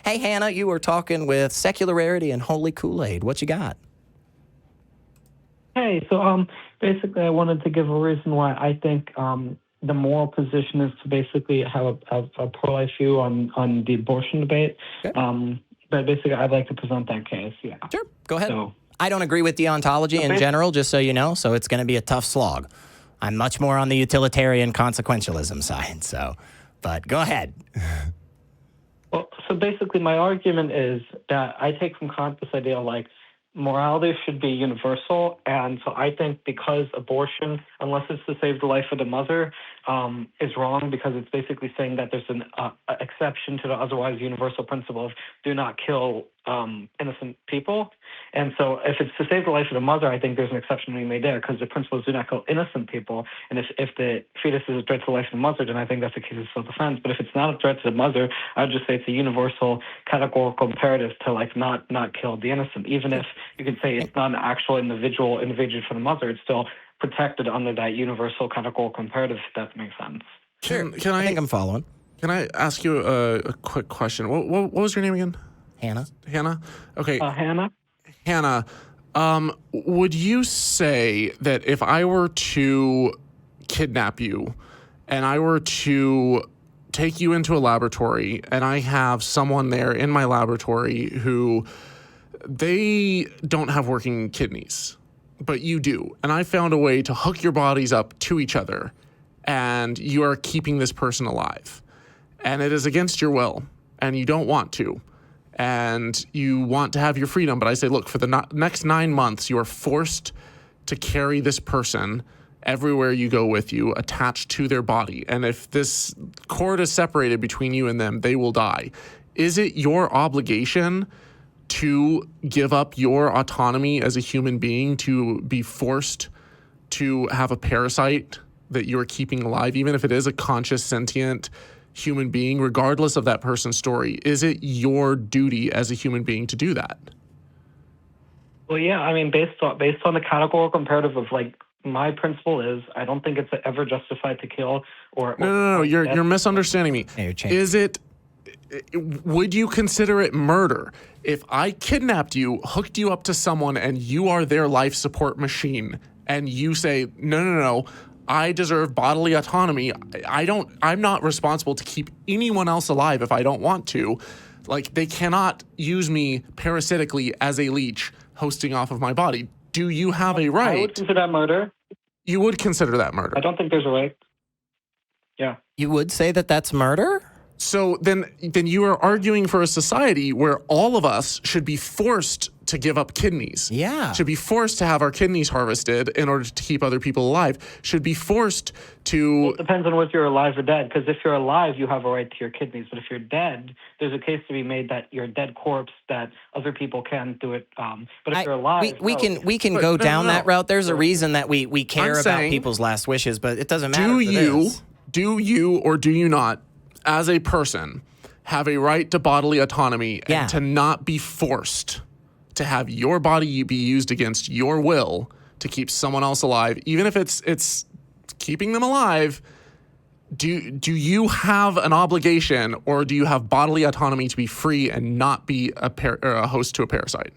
Hey, Hannah, you were talking with Secular Rarity and Holy Koolaid. What you got? Hey, so basically, I wanted to give a reason why I think the moral position is to basically have a pro-life view on the abortion debate. Okay. But basically, I'd like to present that case. Yeah. Sure, go ahead. So, I don't agree with deontology in general, just so you know, so it's going to be a tough slog. I'm much more on the utilitarian consequentialism side, so, but go ahead. well, so basically, my argument is that I take from Kant this idea like morality should be universal, and so I think because abortion, unless it's to save the life of the mother, is wrong because it's basically saying that there's an exception to the otherwise universal principle of do not kill innocent people. And so if it's to save the life of the mother, I think there's an exception to be made there because the principle is do not kill innocent people. And if the fetus is a threat to the life of the mother, then I think that's a case of self-defense. But if it's not a threat to the mother, I would just say it's a universal categorical imperative to like not kill the innocent. Even if you could say it's not an actual individual for the mother, it's still protected under that universal categorical imperative, if that makes sense. Sure. I think I'm following. Can I ask you a quick question? What was your name again? Hannah. Hannah? Okay. Hannah? Hannah, would you say that if I were to kidnap you and I were to take you into a laboratory and I have someone there in my laboratory who they don't have working kidneys, but you do, and I found a way to hook your bodies up to each other and you are keeping this person alive and it is against your will and you don't want to, and you want to have your freedom, but I say, look, for the next 9 months, you are forced to carry this person everywhere you go with you, attached to their body. And if this cord is separated between you and them, they will die. Is it your obligation to give up your autonomy as a human being to be forced to have a parasite that you're keeping alive, even if it is a conscious, sentient human being, regardless of that person's story? Is it your duty as a human being to do that? Well, yeah, I mean, based on the categorical imperative of like my principle is, I don't think it's ever justified to kill or. No. You're misunderstanding me. Yeah, you're changing. Is it? Would you consider it murder if I kidnapped you, hooked you up to someone, and you are their life support machine, and you say, no, I deserve bodily autonomy. I'm not responsible to keep anyone else alive if I don't want to. Like, they cannot use me parasitically as a leech hosting off of my body. Do you have a right? I would consider that murder. You would consider that murder. I don't think there's a right. Yeah. You would say that that's murder? So then you are arguing for a society where all of us should be forced to give up kidneys. Yeah. Should be forced to have our kidneys harvested in order to keep other people alive. Should be forced to... Well, it depends on whether you're alive or dead, because if you're alive, you have a right to your kidneys. But if you're dead, there's a case to be made that you're a dead corpse, that other people can't do it. But if you're alive... We can go down that route. There's a reason that we care about people's last wishes, but it doesn't matter Do you or do you not, as a person, have a right to bodily autonomy and to not be forced to have your body be used against your will to keep someone else alive, even if it's keeping them alive? Do you have an obligation, or do you have bodily autonomy to be free and not be a host to a parasite?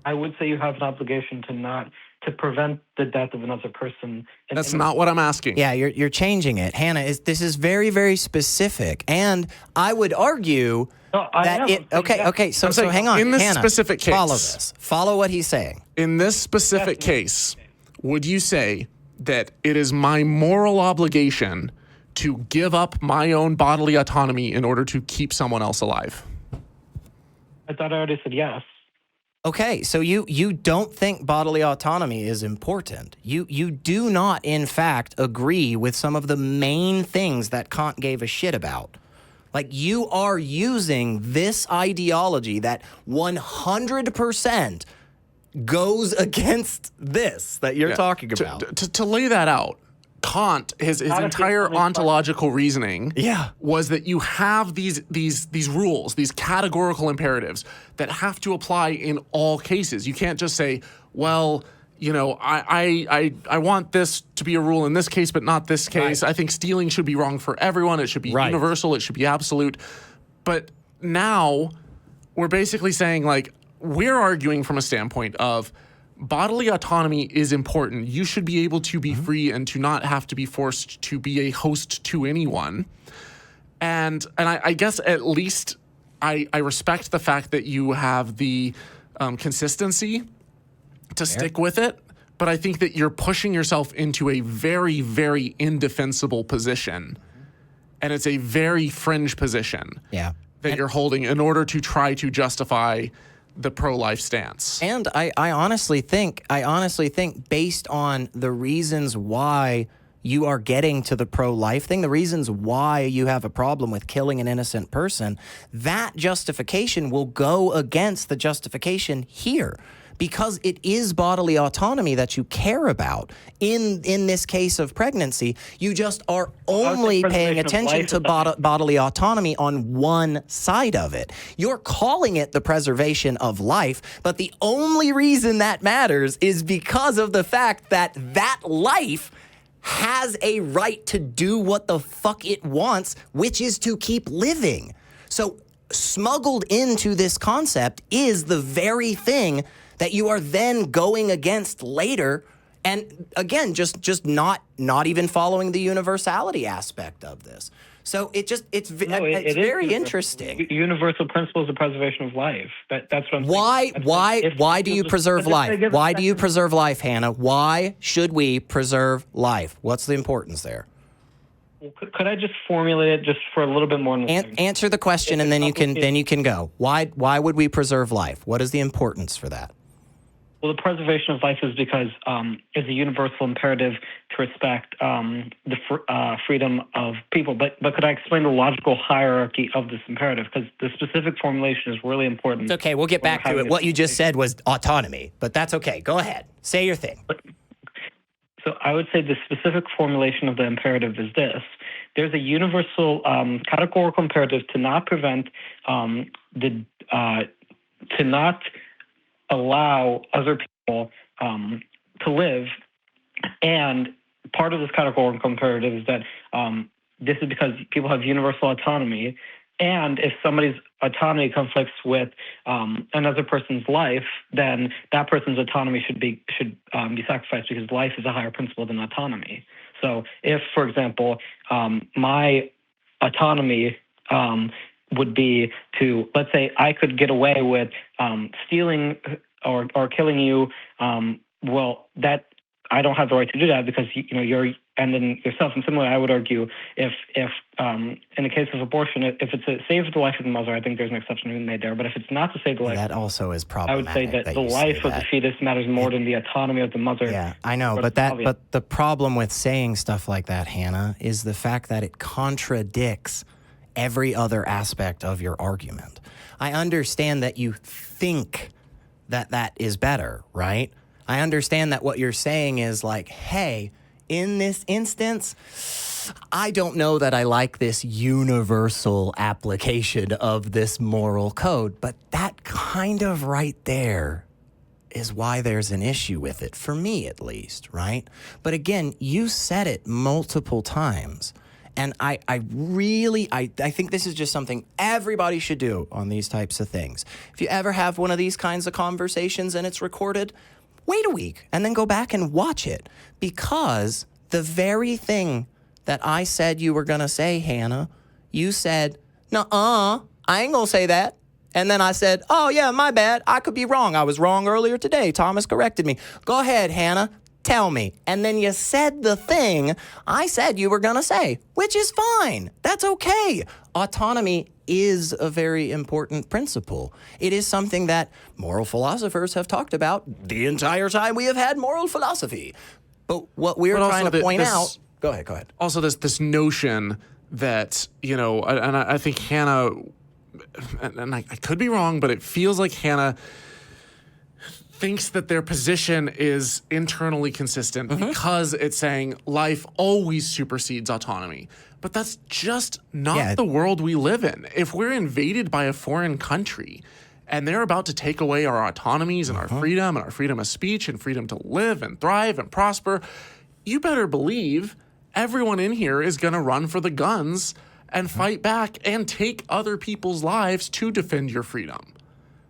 I would say you have an obligation to prevent the death of another person. That's not what I'm asking. Yeah, you're changing it. Hannah, this is very, very specific. And I would argue so hang on. In this Hannah, specific case. follow this. Follow what he's saying. In this specific case, would you say that it is my moral obligation to give up my own bodily autonomy in order to keep someone else alive? I thought I already said yes. Okay, so you don't think bodily autonomy is important. You do not, in fact, agree with some of the main things that Kant gave a shit about. Like, you are using this ideology that 100% goes against this that you're talking about. To lay that out, Kant, his entire ontological reasoning was that you have these rules, these categorical imperatives that have to apply in all cases. You can't just say, well, you know, I want this to be a rule in this case, but not this case. Right. I think stealing should be wrong for everyone. It should be universal. It should be absolute. But now we're basically saying, like, we're arguing from a standpoint of bodily autonomy is important. You should be able to be free and to not have to be forced to be a host to anyone. And I guess at least I respect the fact that you have the consistency to stick with it. But I think that you're pushing yourself into a very, very indefensible position. And it's a very fringe position that you're holding in order to try to justify the pro-life stance. And I honestly think based on the reasons why you are getting to the pro-life thing, the reasons why you have a problem with killing an innocent person, that justification will go against the justification here. Because it is bodily autonomy that you care about. In this case of pregnancy, you just are only paying attention to bodily autonomy on one side of it. You're calling it the preservation of life, but the only reason that matters is because of the fact that that life has a right to do what the fuck it wants, which is to keep living. So smuggled into this concept is the very thing that you are then going against later, and again, just not even following the universality aspect of this. So it's very interesting. Universal principles of preservation of life. That's what I'm saying. Why do you preserve life? Why do you preserve life, Hannah? Why should we preserve life? What's the importance there? Could I just formulate it just for a little bit more? Answer the question, and then you can go. Why would we preserve life? What is the importance for that? Well, the preservation of life is because it's a universal imperative to respect the freedom of people. But could I explain the logical hierarchy of this imperative? Because the specific formulation is really important. It's okay, we'll get back to it. What you just said was autonomy, but that's okay. Go ahead. Say your thing. So I would say the specific formulation of the imperative is this. There's a universal categorical imperative to not prevent to not allow other people to live. And part of this categorical imperative is that this is because people have universal autonomy. And if somebody's autonomy conflicts with another person's life, then that person's autonomy should be sacrificed because life is a higher principle than autonomy. So if, for example, my autonomy would be to, let's say I could get away with stealing or killing you, well, that I don't have the right to do that because you're and then yourself. And similarly, I would argue if in the case of abortion, if it's to save the life of the mother, I think there's an exception to be made there. But if it's not to save the life, that also is problematic. I would say that the life of the fetus matters more than the autonomy of the mother. Yeah, I know, but the problem with saying stuff like that, Hannah, is the fact that it contradicts every other aspect of your argument. I understand that you think that is better, right? I understand that what you're saying is like, hey, in this instance, I don't know that I like this universal application of this moral code, but that kind of right there is why there's an issue with it, for me at least, right? But again, you said it multiple times. And I think this is just something everybody should do on these types of things. If you ever have one of these kinds of conversations and it's recorded, wait a week and then go back and watch it. Because the very thing that I said you were going to say, Hannah, you said, nuh-uh, I ain't going to say that. And then I said, oh, yeah, my bad. I could be wrong. I was wrong earlier today. Thomas corrected me. Go ahead, Hannah. Tell me. And then you said the thing I said you were going to say, which is fine. That's okay. Autonomy is a very important principle. It is something that moral philosophers have talked about the entire time we have had moral philosophy. But what we're trying to point out... Go ahead. Also, this notion that, and I think Hannah, and I could be wrong, but it feels like Hannah thinks that their position is internally consistent because it's saying life always supersedes autonomy. But that's just not the world we live in. If we're invaded by a foreign country and they're about to take away our autonomies and our freedom of speech and freedom to live and thrive and prosper, you better believe everyone in here is going to run for the guns and fight back and take other people's lives to defend your freedom.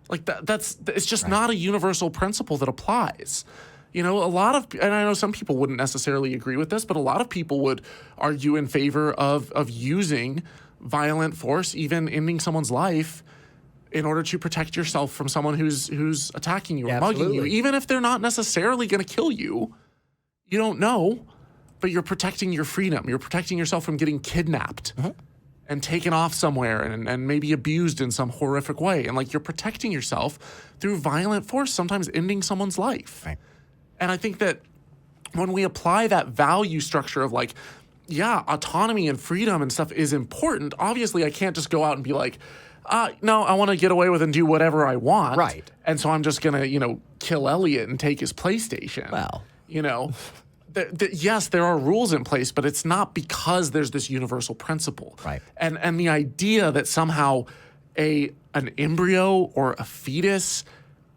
Like it's just not a universal principle that applies. You know, and I know some people wouldn't necessarily agree with this, but a lot of people would argue in favor of using violent force, even ending someone's life, in order to protect yourself from someone who's attacking you or mugging you, even if they're not necessarily going to kill you. You don't know, but you're protecting your freedom. You're protecting yourself from getting kidnapped and taken off somewhere and maybe abused in some horrific way. And like, you're protecting yourself through violent force, sometimes ending someone's life. Right. And I think that when we apply that value structure of like, yeah, autonomy and freedom and stuff is important. Obviously, I can't just go out and be like, no, I want to get away with and do whatever I want. Right. And so I'm just going to, kill Elliot and take his PlayStation. Well. Yes, there are rules in place, but it's not because there's this universal principle. Right. And the idea that somehow an embryo or a fetus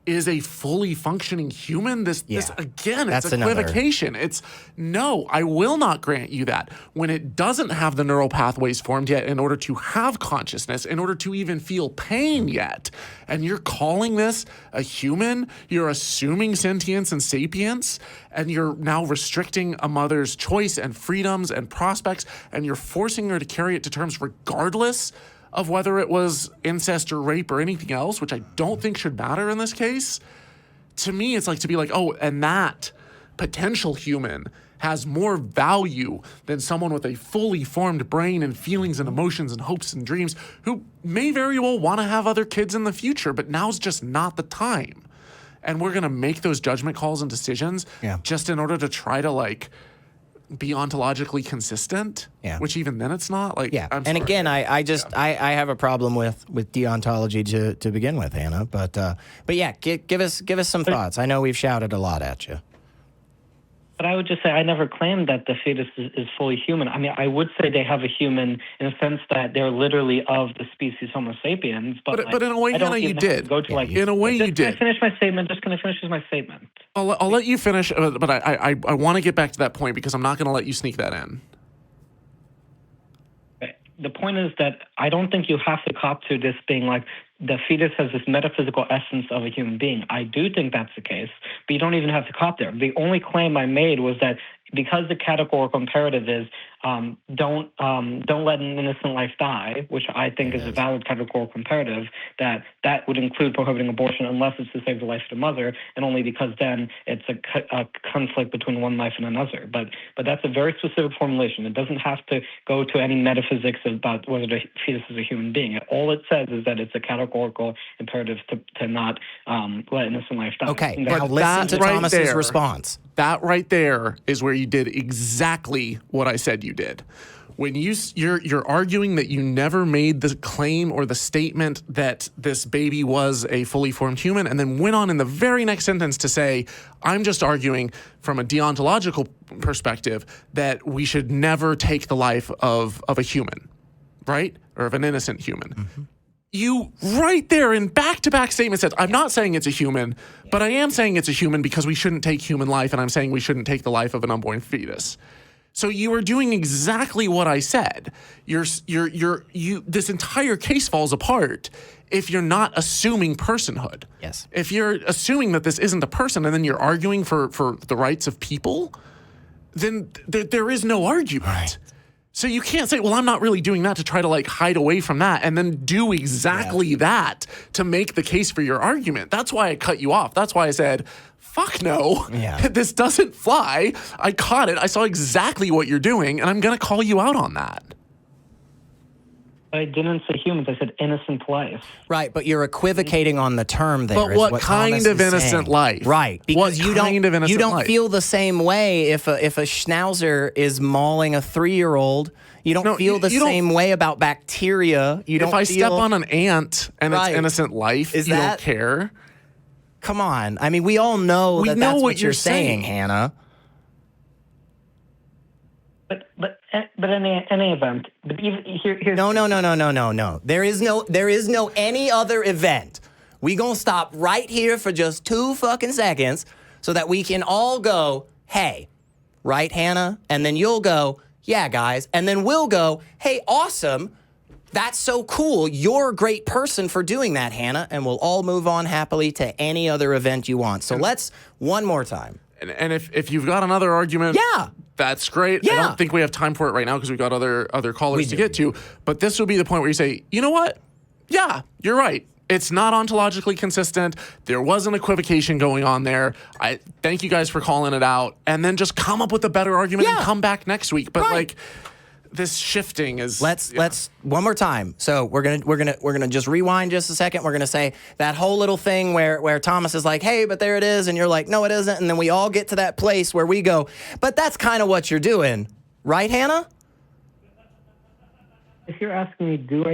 is a fully functioning human, this again, it's equivocation. It's no, I will not grant you that when it doesn't have the neural pathways formed yet in order to have consciousness, in order to even feel pain yet. And you're calling this a human, you're assuming sentience and sapience, and you're now restricting a mother's choice and freedoms and prospects, and you're forcing her to carry it to terms regardless of whether it was incest or rape or anything else, which I don't think should matter in this case. To me, it's like to be like, oh, and that potential human has more value than someone with a fully formed brain and feelings and emotions and hopes and dreams who may very well want to have other kids in the future, but now's just not the time. And we're going to make those judgment calls and decisions just in order to try to like be ontologically consistent, which even then it's not. Like, I'm sorry. Again, I have a problem with deontology to begin with, Hannah. But yeah, give us some thoughts. I know we've shouted a lot at you. But I would just say I never claimed that the fetus is fully human. I mean, I would say they have a human in the sense that they're literally of the species Homo sapiens. But in a way, Hannah, you did. In a way, you did. Can I finish my statement? Just going to finish my statement. I'll let you finish, but I want to get back to that point because I'm not going to let you sneak that in. The point is that I don't think you have to cop to this being like the fetus has this metaphysical essence of a human being. I do think that's the case, but you don't even have to cop there. The only claim I made was that because the categorical imperative is don't let an innocent life die, which I think is a valid categorical imperative, that would include prohibiting abortion unless it's to save the life of the mother, and only because then it's a conflict between one life and another. But that's a very specific formulation. It doesn't have to go to any metaphysics about whether the fetus is a human being. All it says is that it's a categorical imperative to not let innocent life die. Okay, now listen to Thomas's response. That right there is where you did exactly what I said you did. When you're arguing that you never made the claim or the statement that this baby was a fully formed human, and then went on in the very next sentence to say, I'm just arguing from a deontological perspective that we should never take the life of a human, right? Or of an innocent human. Mm-hmm. You right there in back-to-back statements said, I'm not saying it's a human, but I am saying it's a human because we shouldn't take human life, and I'm saying we shouldn't take the life of an unborn fetus. So you are doing exactly what I said. This entire case falls apart if you're not assuming personhood. Yes. If you're assuming that this isn't a person and then you're arguing for the rights of people, then there is no argument. Right. So you can't say, well, I'm not really doing that to try to like hide away from that and then do exactly that to make the case for your argument. That's why I cut you off. That's why I said, fuck no, this doesn't fly. I caught it. I saw exactly what you're doing, and I'm going to call you out on that. I didn't say humans. I said innocent life. Right, but you're equivocating on the term there. But what kind of innocent life? Right, because you don't life? feel the same way if a schnauzer is mauling a 3-year-old. You don't feel the same way about bacteria. If I step on an ant and it's innocent life, you don't care. Come on. I mean, we all know that's what you're saying, Hannah. But in any event, here's No. There is no any other event. We gonna stop right here for just 2 fucking seconds so that we can all go, hey, right, Hannah? And then you'll go, yeah, guys. And then we'll go, hey, awesome. That's so cool. You're a great person for doing that, Hannah. And we'll all move on happily to any other event you want. So let's one more time. And if you've got another argument, Yeah. that's great. Yeah. I don't think we have time for it right now because we've got other callers to get to. But this would be the point where you say, you know what? Yeah, you're right. It's not ontologically consistent. There was an equivocation going on there. I thank you guys for calling it out. And then just come up with a better argument and come back next week. But like this shifting is Let's one more time. So we're gonna just rewind just a second. We're gonna say that whole little thing where Thomas is like, hey, but there it is, and you're like, no, it isn't. And then we all get to that place where we go, but that's kind of what you're doing, right, Hannah? If you're asking me, do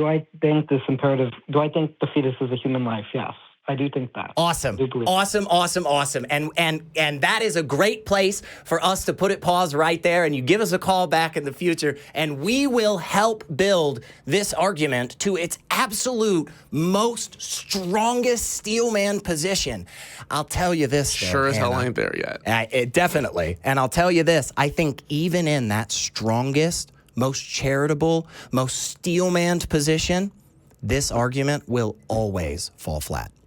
I think this imperative? Do I think the fetus is a human life? Yes, I do think that. Awesome, I do believe awesome. And that is a great place for us to put it pause right there. And you give us a call back in the future, and we will help build this argument to its absolute most strongest steelman position. I'll tell you this, though, sure as hell Hannah. ain't there yet. Definitely. And I'll tell you this, I think even in that strongest, most charitable, most steelmaned position, this argument will always fall flat.